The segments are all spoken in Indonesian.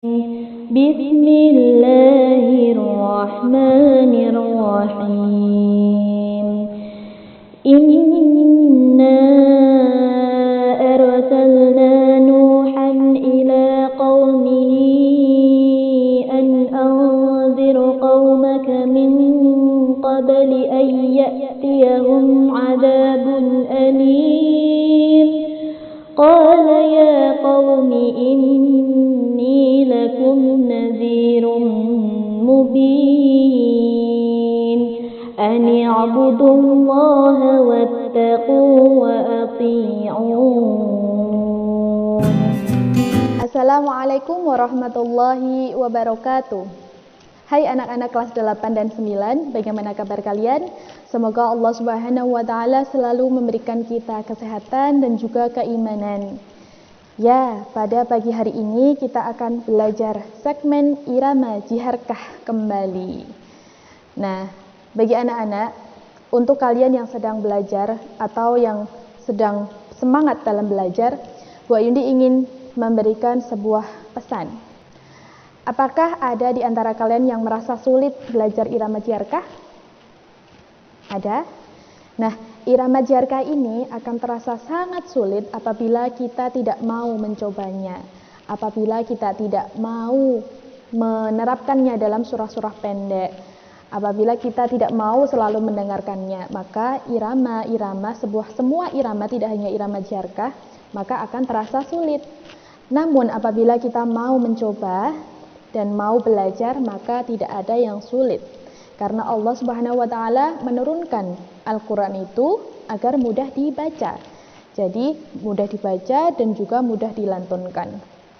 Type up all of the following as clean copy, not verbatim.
Bismillahirrahmanirrahim. Inna arsalna Nuhan ila qaumihi an anzir qaumaka min qabli an ya'tiyahum 'adzabun alim. Qala ya qaumi inni lakum nadhirun mubin an i'budullaha wattaqu wa ati'un. Assalamualaikum warahmatullahi wabarakatuh. Hai anak-anak kelas 8 dan 9, bagaimana kabar kalian? Semoga Allah Subhanahu wa Ta'ala selalu memberikan kita kesehatan dan juga keimanan. Ya, pada pagi hari ini kita akan belajar segmen irama jiharkah kembali. Nah, bagi anak-anak, untuk kalian yang sedang belajar atau yang sedang semangat dalam belajar, Bu Ayundi ingin memberikan sebuah pesan. Apakah ada di antara kalian yang merasa sulit belajar irama jiharkah? Ada? Nah, irama jiharkah ini akan terasa sangat sulit apabila kita tidak mau mencobanya, apabila kita tidak mau menerapkannya dalam surah-surah pendek, apabila kita tidak mau selalu mendengarkannya, maka semua irama tidak hanya irama jiharkah, maka akan terasa sulit. Namun apabila kita mau mencoba dan mau belajar, maka tidak ada yang sulit. Karena Allah Subhanahu wa Ta'ala menurunkan Al-Quran itu agar mudah dibaca. Jadi mudah dibaca dan juga mudah dilantunkan.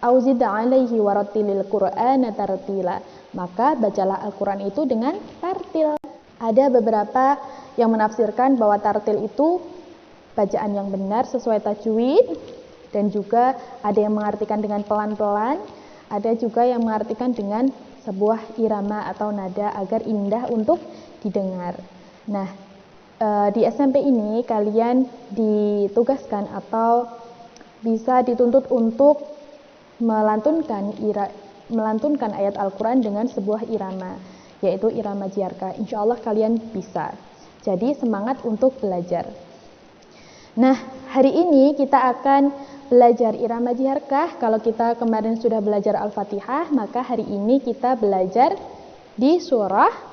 Auzid 'alaihi warattilil Qur'ana tartila. Maka bacalah Al-Quran itu dengan tartil. Ada beberapa yang menafsirkan bahwa tartil itu bacaan yang benar sesuai tajwid, dan juga ada yang mengartikan dengan pelan-pelan, ada juga yang mengartikan dengan sebuah irama atau nada agar indah untuk didengar. Nah, di SMP ini kalian ditugaskan atau bisa dituntut untuk melantunkan ayat Al-Quran dengan sebuah irama, yaitu irama jiharkah. Insya Allah kalian bisa. Jadi semangat untuk belajar. Nah, hari ini kita akan belajar irama jiharkah. Kalau kita kemarin sudah belajar Al-Fatihah, maka hari ini kita belajar di surah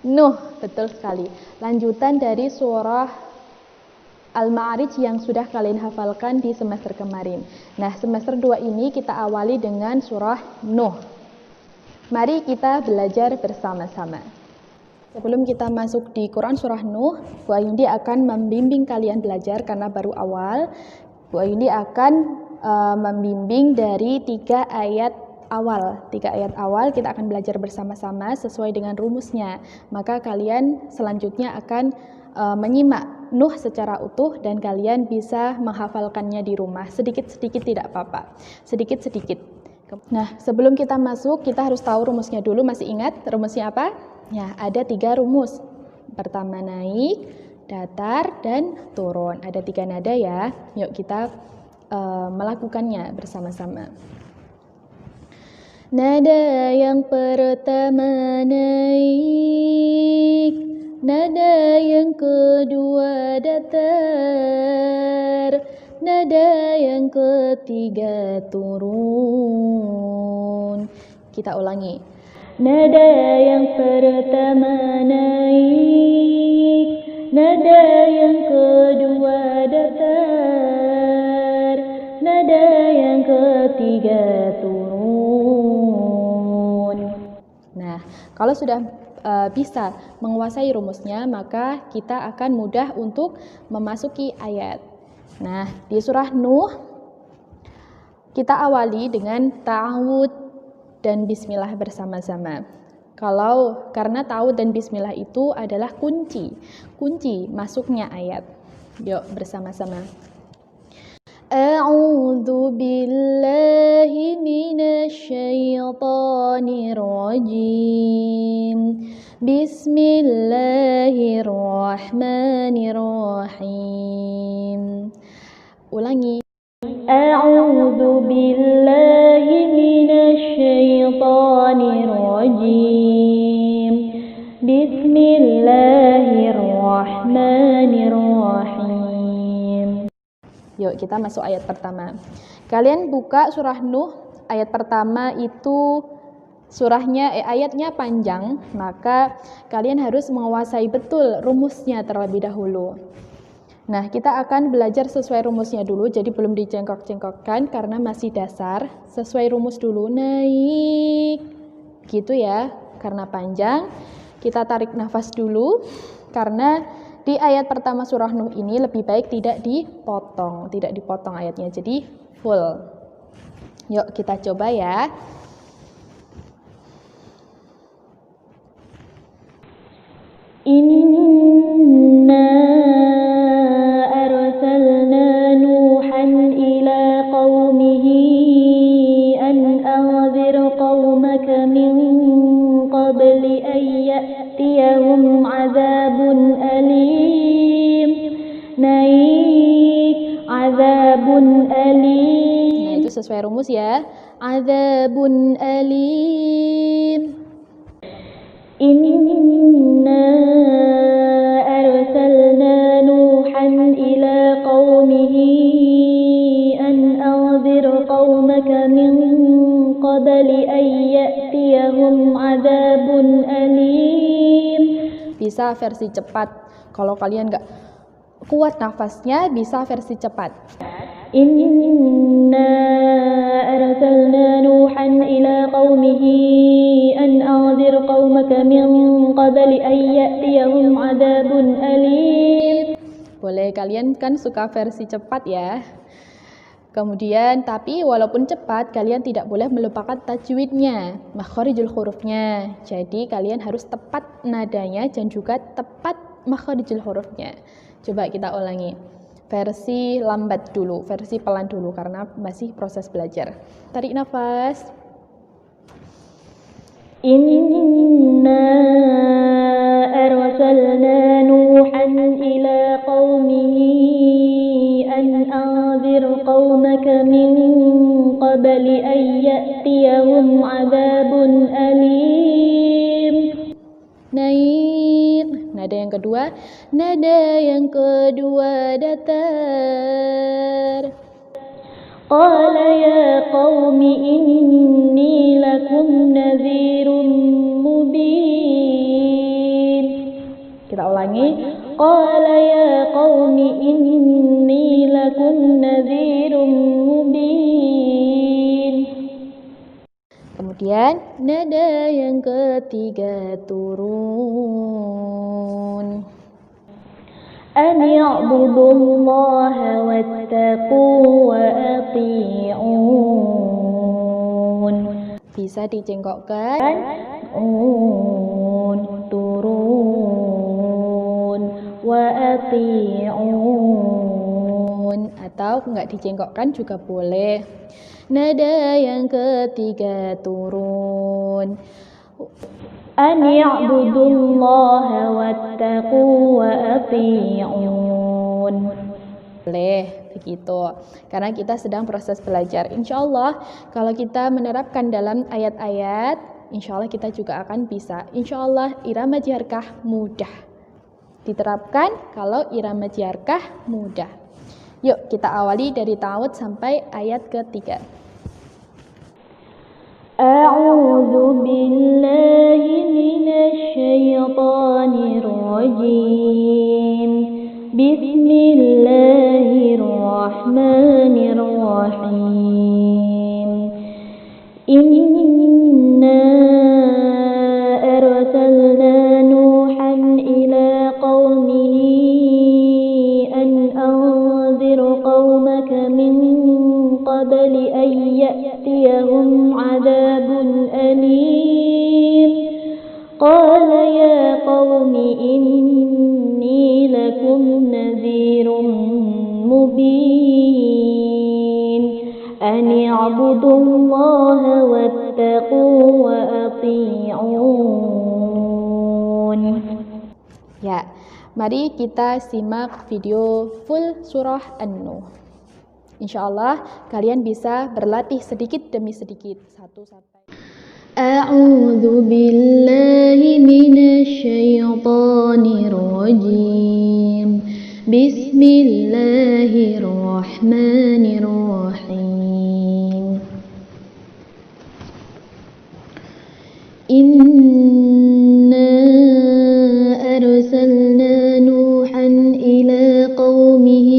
Nuh. Betul sekali. Lanjutan dari surah Al-Ma'arij yang sudah kalian hafalkan di semester kemarin. Nah, semester 2 ini kita awali dengan surah Nuh. Mari kita belajar bersama-sama. Sebelum kita masuk di Quran surah Nuh, Bu Ayundi akan membimbing kalian belajar karena baru awal. Bu Ayundi akan membimbing dari 3 ayat awal. 3 ayat awal kita akan belajar bersama-sama sesuai dengan rumusnya. Maka kalian selanjutnya akan menyimak Nuh secara utuh dan kalian bisa menghafalkannya di rumah. Sedikit-sedikit tidak apa-apa. Sedikit-sedikit. Nah, sebelum kita masuk, kita harus tahu rumusnya dulu. Masih ingat rumusnya apa? Ya, ada 3 rumus. Pertama naik, datar, dan turun. Ada 3 nada ya. Yuk kita melakukannya bersama-sama. Nada yang pertama naik, nada yang kedua datar, nada yang ketiga turun. Kita ulangi. Nada yang pertama naik, nada yang kedua datar, nada yang ketiga turun. Nah, kalau sudah bisa menguasai rumusnya, maka kita akan mudah untuk memasuki ayat. Nah, di surah Nuh kita awali dengan ta'awud dan bismillah bersama-sama. Karena ta'awud dan bismillah itu adalah kunci masuknya ayat. Yuk bersama-sama. A'udzu billahi minasyaitonir rajim. Bismillahirrahmanirrahim. Ulangi. A'udzu billahi minasyaitonir rajim. Bismillahirrahmanirrahim. Yuk kita masuk ayat pertama. Kalian buka surah Nuh, ayat pertama itu ayatnya panjang, maka kalian harus menguasai betul rumusnya terlebih dahulu. Nah, kita akan belajar sesuai rumusnya dulu, jadi belum dicengkok-cengkokkan karena masih dasar. Sesuai rumus dulu, naik. Gitu ya, karena panjang. Kita tarik nafas dulu, karena di ayat pertama surah Nuh ini lebih baik tidak dipotong ayatnya, jadi full. Yuk kita coba ya. Inna arsalna Nuhan ila qaumihi an anzir qaumaka min qabli an ya'tiyahum azabun alim. Naik, azabun alim. Nah, itu sesuai rumus ya. Azabun alim. Inna arsalna Nuhan ila qaumihi an anzir qaumaka min qabli an ya'tiyahum azabun alim. Bisa versi cepat. Kalau kalian nggak kuat nafasnya, bisa versi cepat. Inna arsalna Nuhan ila qaumihi an anzir qaumaka min qabli an ya'tiyahum adzabun alim. Boleh, kalian kan suka versi cepat ya. Kemudian, tapi walaupun cepat, kalian tidak boleh melupakan tajwidnya, makharijul hurufnya. Jadi, kalian harus tepat nadanya dan juga tepat makharijul hurufnya. Coba kita ulangi. Versi lambat dulu, versi pelan dulu karena masih proses belajar. Tarik nafas. Inna arsalna Nuhan ila qaumihi an anzir qaumaka min qabli an ya'tiyahum adzabun alim. Naik. Nada yang kedua. Nada yang kedua datar. Qala ya qaumi inni lakum nadhirum mubin. Kita ulangi. Qala ya qaumi inni lakum nadhirum mubin. Kemudian nada yang ketiga turun. An ya'budullaha wattaqu wa ati'un. Bisa dicengkokkan. Turun wa ati'un. Atau nggak dicengkokkan juga boleh. Nada yang ketiga turun. An ya'budullaha wattaqu wa ati'un. Boleh begitu. Karena kita sedang proses belajar. Insya Allah kalau kita menerapkan dalam ayat-ayat, insya Allah kita juga akan bisa. Insya Allah irama jiharkah mudah. Diterapkan kalau irama jiharkah mudah. Yuk kita awali dari ta'awud sampai ayat ketiga. A'udzu billahi minasy syaithanir rajim. Bismillahirrahmanirrahim. Inna arsalna Nuhan ila qaumihi an anzir qaumaka min qabli an ya'tiyahum adzabun alim. Qala ya qaumi inni lakum nadhirum mubin. An i'budullaha wattaqu wa ati'un. Ya, mari kita simak video full surah An-Nuh. Insya Allah kalian bisa berlatih sedikit demi sedikit. أعوذ بالله من الشيطان الرجيم بسم الله الرحمن الرحيم إنا أرسلنا نوحا إلى قومه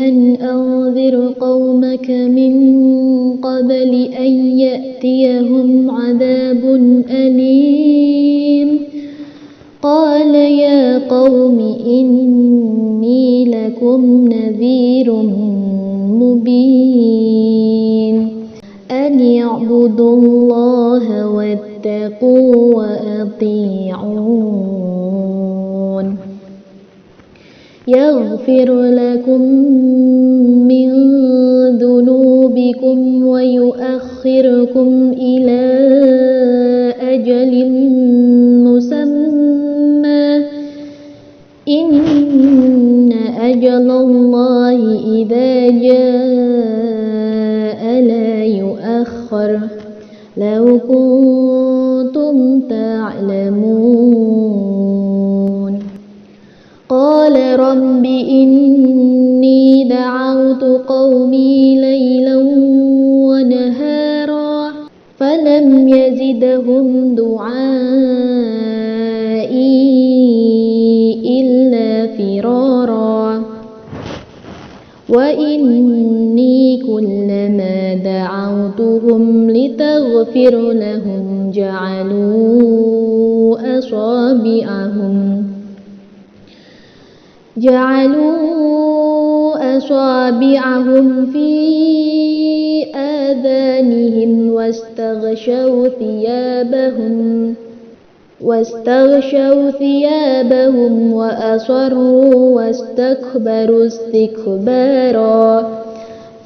أن أنذر قومك من قبل أن يأتيهم عذاب أليم قال يا قوم إني لكم نذير مبين أن اعبدوا الله واتقوا وأطيعون يغفر لكم من ذنوبكم ويؤخركم إلى أجل مسمى إن أجل الله إذا جاء لا يؤخر لو كنتم تعلمون قال رب إني دعوت قومي ليلا ونهارا فلم يزدهم دعائي إلا فرارا وإني كلما دعوتهم لتغفر لهم جعلوا أصابعهم في آذانهم واستغشوا ثيابهم وأصروا واستكبروا استكبارا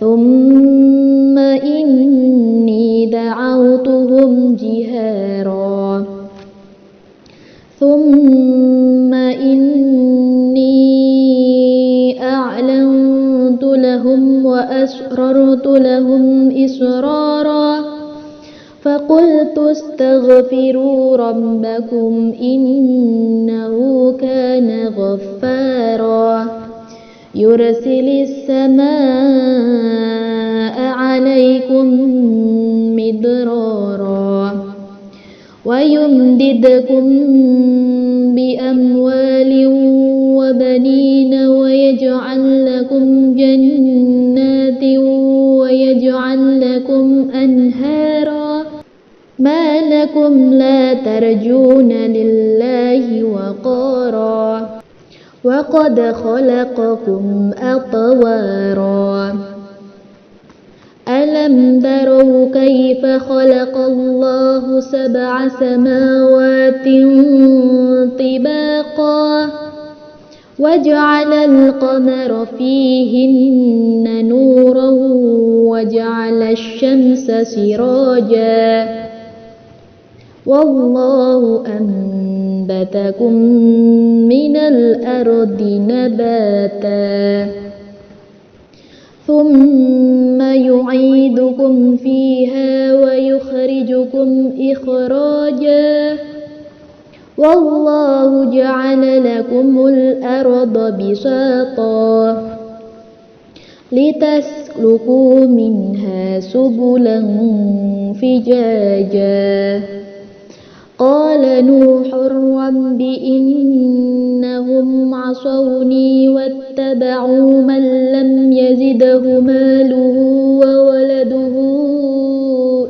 ثم إني دعوتهم جهارا ثم إني أعلنت لهم وأسررت لهم إسرارا فقلت استغفروا ربكم إنه كان غفارا يرسل السماء عليكم مدرارا ويمددكم بأموال وبنين ويجعل لكم جنات ويجعل لكم أنهارا ما لكم لا ترجون لله وقارا وقد خلقكم أطوارا ألم تروا كيف خلق الله 7 سماوات طباقا وجعل القمر فيهن نورا وجعل الشمس سراجا والله أنبتكم من الأرض نباتا ثم يعيدكم فيها ويخرجكم إخراجا والله جعل لكم الأرض بساطا لتسلكوا منها سبلا فجاجا قال نوح رب إنهم عصوني واتبعوا من لم يزده ماله وولده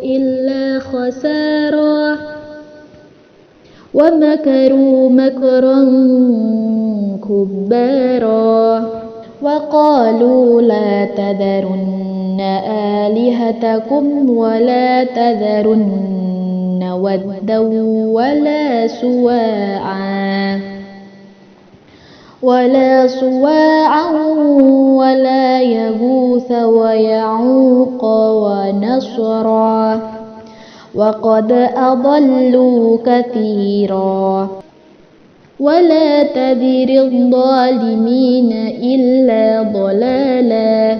إلا خسارا ومكروا مكرا كبارا وقالوا لا تذرن آلهتكم ولا تذرن ودا ولا سواعا ولا يغوث ويعوق ونسرا وقد أضلوا كثيرا ولا تذر الظالمين إلا ضلالا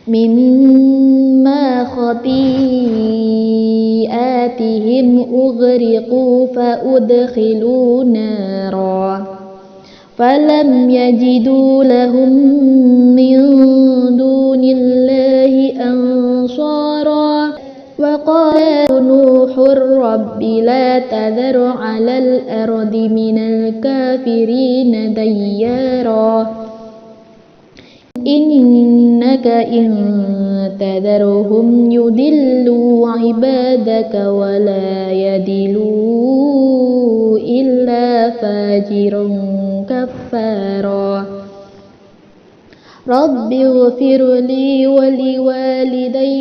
مما خطيئاتهم بهم أغرقوا فأدخلوا نارا فلم يجدوا لهم من دون الله أنصارا وقال نوح رب لا تذر على الأرض من الكافرين ديارا إنك إن تذرهم يضلوا عبادك ولا يضلوا إلا فاجرا كفارا رب اغفر لي ولوالدي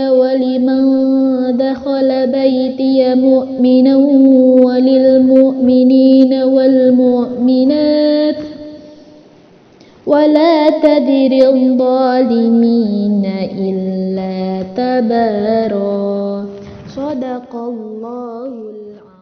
ولمن دخل بيتي مؤمنا وللمؤمنين والمؤمنات ولا تزد الظالمين إلا تبارا صدق الله العظيم.